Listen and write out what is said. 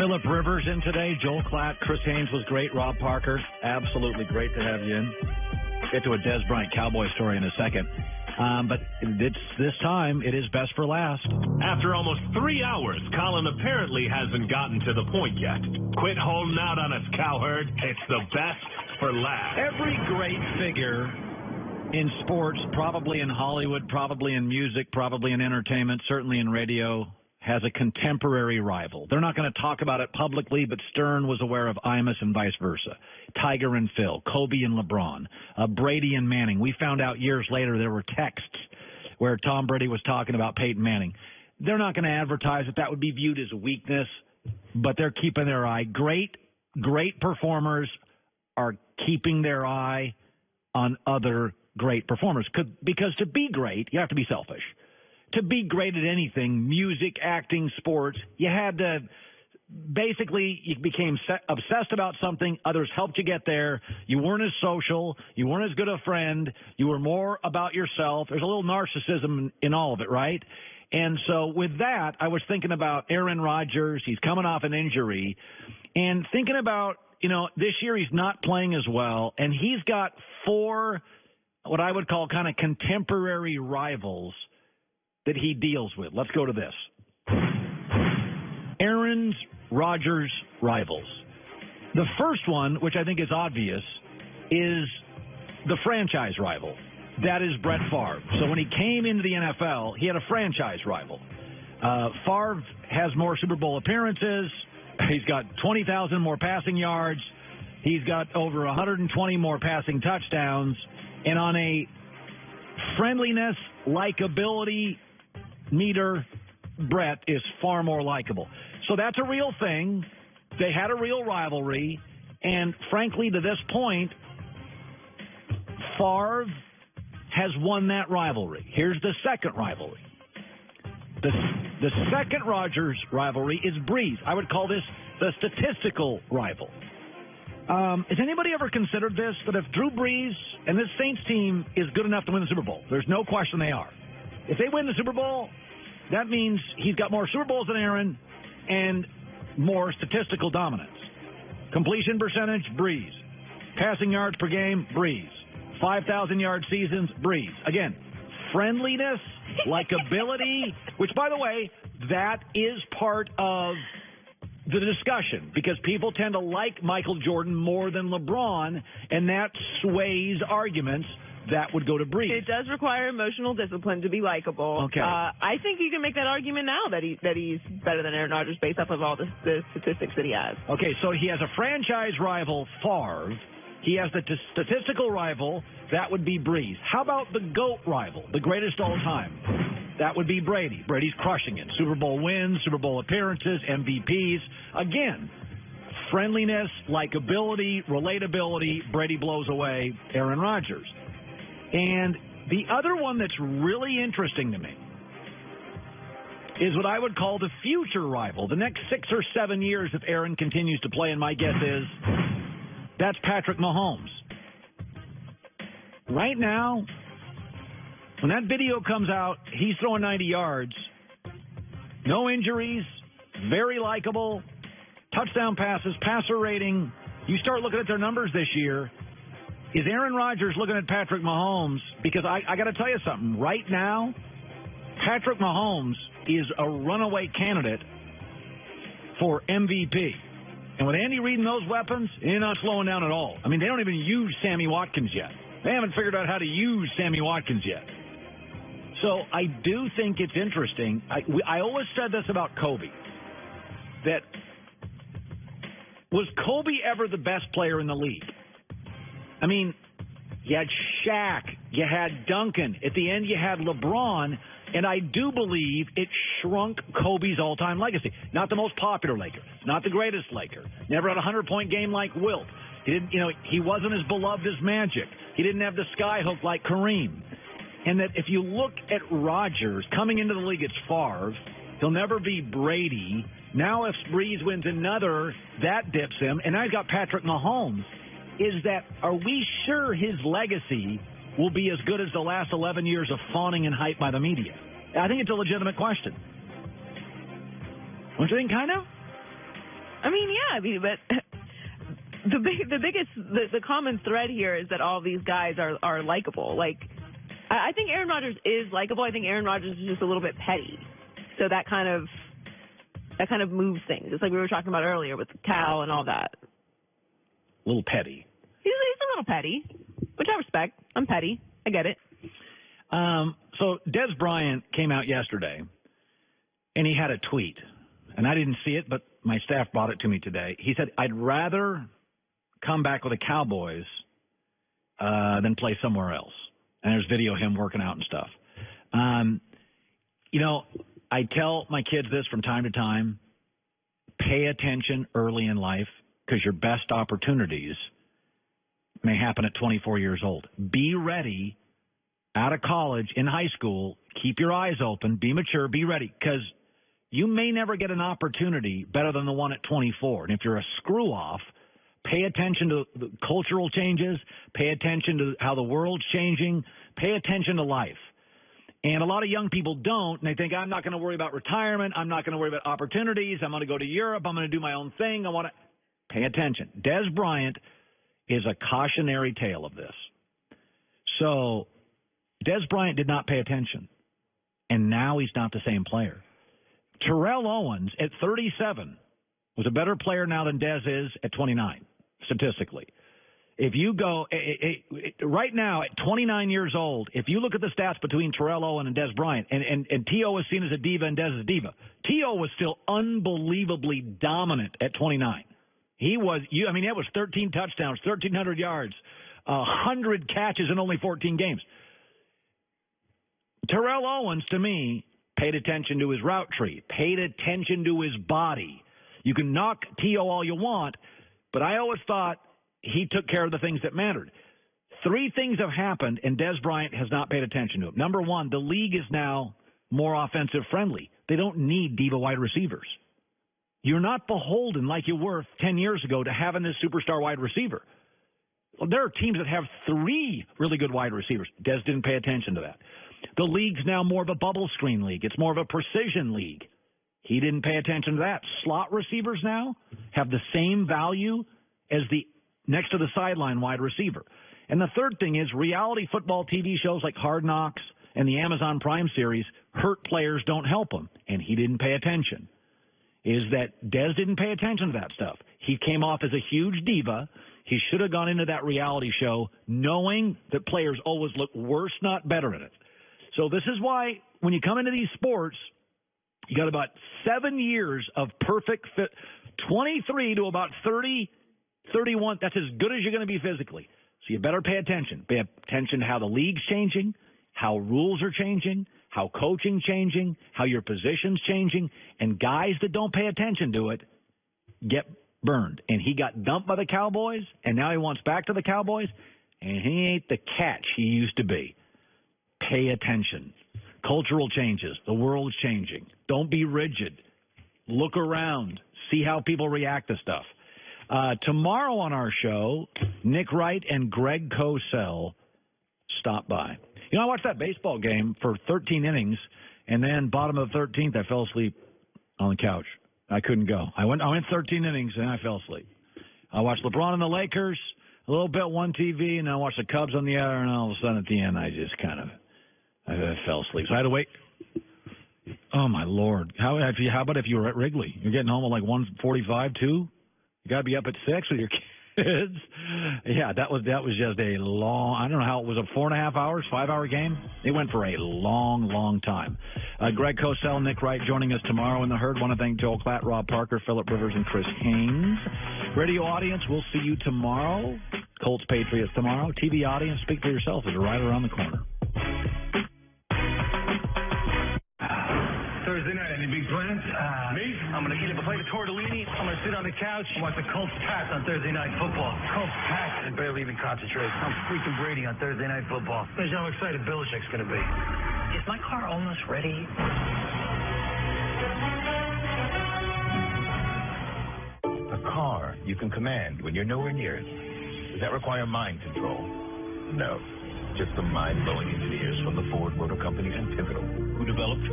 Phillip Rivers in today. Joel Klatt, Chris Haynes was great. Rob Parker, absolutely great to have you in. Get to a Des Bryant Cowboy story in a second. But this time, it is best for last. After almost 3 hours, Colin apparently hasn't gotten to the point yet. Quit holding out on us, cowherd. It's the best for last. Every great figure in sports, probably in Hollywood, probably in music, probably in entertainment, certainly in radio, has a contemporary rival. They're not going to talk about it publicly, but Stern was aware of Imus and vice versa. Tiger and Phil, Kobe and LeBron, Brady and Manning. We found out years later there were texts where Tom Brady was talking about Peyton Manning. They're not going to advertise it. That would be viewed as weakness, but they're keeping their eye. Great performers are keeping their eye on other great performers. Because to be great, you have to be selfish. To be great at anything, music, acting, sports, you had to basically, you became obsessed about something. Others helped you get there. You weren't as social. You weren't as good a friend. You were more about yourself. There's a little narcissism in all of it, right? And so with that, I was thinking about Aaron Rodgers. He's coming off an injury. And thinking about, this year he's not playing as well. And he's got 4 what I would call kind of contemporary rivals that he deals with. Let's go to this. Aaron Rodgers rivals. The first one, which I think is obvious, is the franchise rival. That is Brett Favre. So when he came into the NFL, he had a franchise rival. Favre has more Super Bowl appearances. He's got 20,000 more passing yards. He's got over 120 more passing touchdowns. And on a friendliness, likability meter, Brett is far more likable. So that's a real thing. They had a real rivalry. And frankly, to this point, Favre has won that rivalry. Here's the second rivalry. The second Rodgers rivalry is Breeze. I would call this the statistical rival. Has anybody ever considered this? That if Drew Brees and this Saints team is good enough to win the Super Bowl, there's no question they are. If they win the Super Bowl, that means he's got more Super Bowls than Aaron and more statistical dominance. Completion percentage, Brees. Passing yards per game, Brees. 5,000-yard seasons, Brees. Again, friendliness, likability, which, by the way, that is part of the discussion because people tend to like Michael Jordan more than LeBron, and that sways arguments. That would go to Brees. It does require emotional discipline to be likable. Okay. I think you can make that argument now that he's better than Aaron Rodgers based off of all the statistics that he has. Okay, so he has a franchise rival, Favre. He has the statistical rival. That would be Brees. How about the GOAT rival, the greatest all time? That would be Brady. Brady's crushing it. Super Bowl wins, Super Bowl appearances, MVPs. Again, friendliness, likability, relatability. Brady blows away Aaron Rodgers. And the other one that's really interesting to me is what I would call the future rival. The next 6 or 7 years, if Aaron continues to play, and my guess is that's Patrick Mahomes. Right now, when that video comes out, he's throwing 90 yards, no injuries, very likable, touchdown passes, passer rating. You start looking at their numbers this year. Is Aaron Rodgers looking at Patrick Mahomes? Because I got to tell you something. Right now, Patrick Mahomes is a runaway candidate for MVP. And with Andy Reid and those weapons, he's not slowing down at all. I mean, they don't even use Sammy Watkins yet. They haven't figured out how to use Sammy Watkins yet. So I do think it's interesting. I always said this about Kobe, that was Kobe ever the best player in the league? I mean, you had Shaq, you had Duncan. At the end, you had LeBron. And I do believe it shrunk Kobe's all-time legacy. Not the most popular Laker, not the greatest Laker. Never had a 100-point game like Wilt. He wasn't as beloved as Magic. He didn't have the skyhook like Kareem. And that if you look at Rodgers coming into the league, it's Favre. He'll never be Brady. Now if Brees wins another, that dips him. And now he's got Patrick Mahomes. Are we sure his legacy will be as good as the last 11 years of fawning and hype by the media? I think it's a legitimate question. Don't you think, kind of? But the common thread here is that all these guys are likable. Like, I think Aaron Rodgers is likable. I think Aaron Rodgers is just a little bit petty. So that kind of moves things. It's like we were talking about earlier with Cal and all that. A little petty. He's a little petty, which I respect. I'm petty. I get it. So Des Bryant came out yesterday, and he had a tweet. And I didn't see it, but my staff brought it to me today. He said, I'd rather come back with the Cowboys than play somewhere else. And there's video of him working out and stuff. I tell my kids this from time to time. Pay attention early in life because your best opportunities may happen at 24 years old. Be ready out of college, in high school. Keep your eyes open. Be mature. Be ready because you may never get an opportunity better than the one at 24. And if you're a screw-off, pay attention to the cultural changes. Pay attention to how the world's changing. Pay attention to life. And a lot of young people don't, and they think, I'm not going to worry about retirement. I'm not going to worry about opportunities. I'm going to go to Europe. I'm going to do my own thing. I want to pay attention. Des Bryant is a cautionary tale of this. So Des Bryant did not pay attention, and now he's not the same player. Terrell Owens at 37 was a better player now than Des is at 29, statistically. If you go right now at 29 years old, if you look at the stats between Terrell Owens and Des Bryant, and T.O. is seen as a diva and Des is a diva, T.O. was still unbelievably dominant at 29. He was, it was 13 touchdowns, 1,300 yards, 100 catches in only 14 games. Terrell Owens, to me, paid attention to his route tree, paid attention to his body. You can knock T.O. all you want, but I always thought he took care of the things that mattered. 3 things have happened, and Des Bryant has not paid attention to them. Number one, the league is now more offensive friendly. They don't need diva wide receivers. You're not beholden like you were 10 years ago to having this superstar wide receiver. Well, there are teams that have 3 really good wide receivers. Des didn't pay attention to that. The league's now more of a bubble screen league. It's more of a precision league. He didn't pay attention to that. Slot receivers now have the same value as the next to the sideline wide receiver. And the third thing is reality football TV shows like Hard Knocks and the Amazon Prime series hurt players, don't help them. And he didn't pay attention. Is that Des didn't pay attention to that stuff. He came off as a huge diva. He should have gone into that reality show knowing that players always look worse, not better in it. So this is why when you come into these sports, you got about 7 years of perfect fit, 23 to about 30, 31. That's as good as you're going to be physically. So you better pay attention. Pay attention to how the league's changing, how rules are changing, how coaching's changing, how your position's changing. And guys that don't pay attention to it get burned. And he got dumped by the Cowboys, and now he wants back to the Cowboys, and he ain't the catch he used to be. Pay attention. Cultural changes. The world's changing. Don't be rigid. Look around. See how people react to stuff. Tomorrow on our show, Nick Wright and Greg Cosell stop by. I watched that baseball game for 13 innings, and then bottom of the 13th, I fell asleep on the couch. I couldn't go. I went 13 innings, and I fell asleep. I watched LeBron and the Lakers a little bit one TV, and I watched the Cubs on the other, and all of a sudden at the end, I just I fell asleep. So I had to wait. Oh, my Lord. How about if you were at Wrigley? You're getting home at like 1:45, 2? You got to be up at 6 with your kids. Yeah, that was just a long, I don't know how it was, a 4.5 hours, 5-hour game. It went for a long, long time. Greg Cosell, Nick Wright joining us tomorrow in the herd. Want to thank Joel Klatt, Rob Parker, Phillip Rivers, and Chris Haynes. Radio audience, we'll see you tomorrow. Colts Patriots tomorrow. TV audience, speak for yourself. It's right around the corner. Thursday night, any big plans? Me? I'm going to eat a plate of tortellini. I'm going to sit on the couch and watch the Colts Pats on Thursday Night Football. Colts Pats. I barely even concentrate. I'm freaking Brady on Thursday Night Football. Imagine how excited Belichick's going to be. Is my car almost ready? A car you can command when you're nowhere near it. Does that require mind control? No. Just the mind-blowing engineers from the Ford Motor Company and Pivotal, who developed